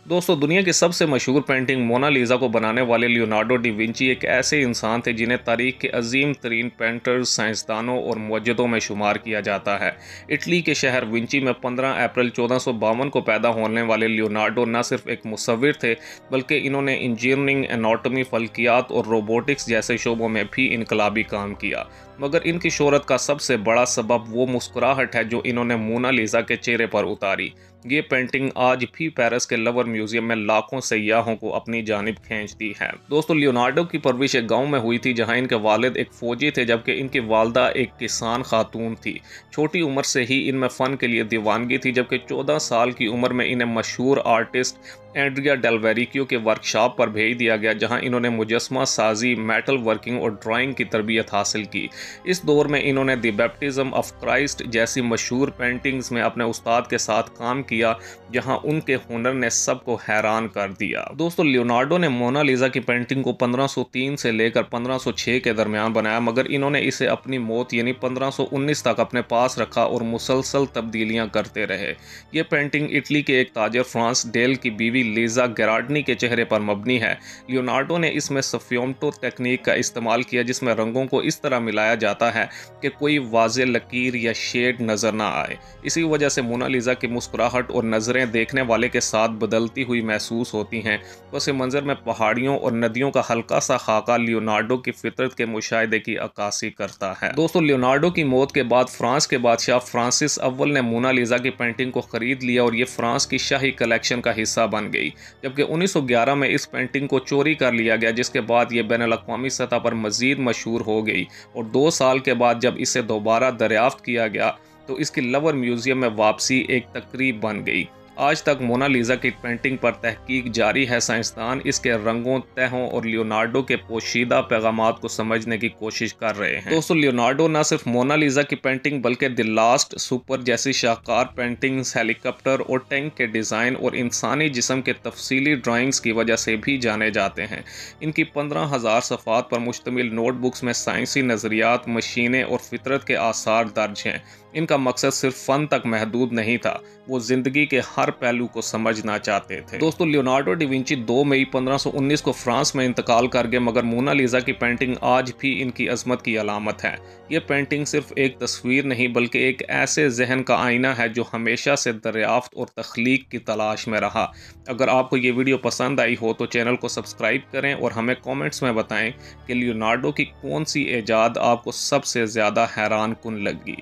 दोस्तों, दुनिया की सबसे मशहूर पेंटिंग मोनालिसा को बनाने वाले लियोनार्डो डी विंची एक ऐसे इंसान थे जिन्हें तारीख के अजीम तरीन पेंटर्स, साइंसदानों और मुअज्जिदों में शुमार किया जाता है। इटली के शहर विंची में 15 अप्रैल 1452 को पैदा होने वाले लियोनार्डो न सिर्फ एक मुसव्विर थे, बल्कि इन्होंने इंजीनियरिंग, एनाटॉमी, फल्कियात और रोबोटिक्स जैसे शोबों में भी इनकलाबी काम किया। मगर इनकी शोहरत का सबसे बड़ा सबब वो मुस्कुराहट है जो इन्होंने मोनालिसा के चेहरे पर उतारी। ये पेंटिंग आज भी पेरिस के लवर म्यूजियम में लाखों सयाहों को अपनी जानिब खींचती है। दोस्तों, लियोनार्डो की परवरिश एक गांव में हुई थी जहां इनके वालिद एक फौजी थे, जबकि इनकी वालदा एक किसान खातून थी। छोटी उम्र से ही इनमें फ़न के लिए दीवानगी थी, जबकि 14 साल की उम्र में इन्हें मशहूर आर्टिस्ट एंड्रिया डेल वेरिकियो के वर्कशॉप पर भेज दिया गया, जहां इन्होंने मुजस्मा साजी, मेटल वर्किंग और ड्राइंग की तरबियत हासिल की। इस दौर में इन्होंने द बैप्टिज्म ऑफ क्राइस्ट जैसी मशहूर पेंटिंग्स में अपने उस्ताद के साथ काम किया, जहां उनके हुनर ने सबको हैरान कर दिया। दोस्तों, लियोनार्डो ने मोनालिसा की पेंटिंग को 1503 से लेकर 1506 के दरमियान बनाया, मगर इन्होंने इसे अपनी मौत यानी 1519 तक अपने पास रखा और मुसलसल तब्दीलियां करते रहे। ये पेंटिंग इटली के एक ताजर फ्रांस डेल की बीवी लीजा गेरार्डनी के चेहरे पर मबनी है। लियोनार्डो ने इसमें सफियोम्टो टेक्निक का इस्तेमाल किया, जिसमें रंगों को इस तरह मिलाया जाता है कि कोई वाज़ेह लकीर या शेड नजर ना आए। इसी वजह से मोनालिसा की मुस्कुराहट और नज़रें देखने वाले के साथ बदलती हुई महसूस होती हैं। पस मंज़र में पहाड़ियों और नदियों का हल्का सा खाका लियोनार्डो की फितरत के मुशाहिदे की अक्कासी करता है। दोस्तों, लियोनार्डो की मौत के बाद फ्रांस के बादशाह फ्रांसिस अव्वल ने मोनालिसा की पेंटिंग को खरीद लिया और ये फ्रांस की शाही कलेक्शन का हिस्सा बन गई। जबकि 1911 में इस पेंटिंग को चोरी कर लिया गया, जिसके बाद ये बैनुल अक़वामी सतह पर मज़ीद मशहूर हो गई और 2 साल के बाद जब इसे दोबारा दरियाफ्त किया गया तो इसकी लवर म्यूजियम में वापसी एक तकरीब बन गई। आज तक मोनालिसा की पेंटिंग पर तहकीक जारी है। साइंसदान इसके रंगों, तहों और लियोनार्डो के पोशीदा पैगामात को समझने की कोशिश कर रहे हैं। दोस्तों, लियोनार्डो न सिर्फ मोनालिसा की पेंटिंग बल्कि द लास्ट सुपर जैसी शाहकार पेंटिंग्स, हेलीकॉप्टर और टैंक के डिज़ाइन और इंसानी जिस्म के तफसीली ड्राइंग्स की वजह से भी जाने जाते हैं। इनकी 15,000 सफ़ात पर मुश्तमिल नोटबुक्स में साइंसी नज़रियात, मशीनें और फितरत के आसार दर्ज हैं। इनका मकसद सिर्फ फ़न तक महदूद नहीं था, वो ज़िंदगी के हर पहलू को समझना चाहते थे। दोस्तों, लियोनार्डो डी विंची 2 मई 1519 को फ्रांस में इंतकाल कर गए, मगर मोनालिसा की पेंटिंग आज भी इनकी अजमत की अलामत है। ये पेंटिंग सिर्फ एक तस्वीर नहीं बल्कि एक ऐसे जहन का आईना है जो हमेशा से दरियाफ्त और तख्लीक की तलाश में रहा। अगर आपको ये वीडियो पसंद आई हो तो चैनल को सब्सक्राइब करें और हमें कॉमेंट्स में बताएं कि लियोनार्डो की कौन सी ईजाद आपको सबसे ज़्यादा हैरान कुन लगी।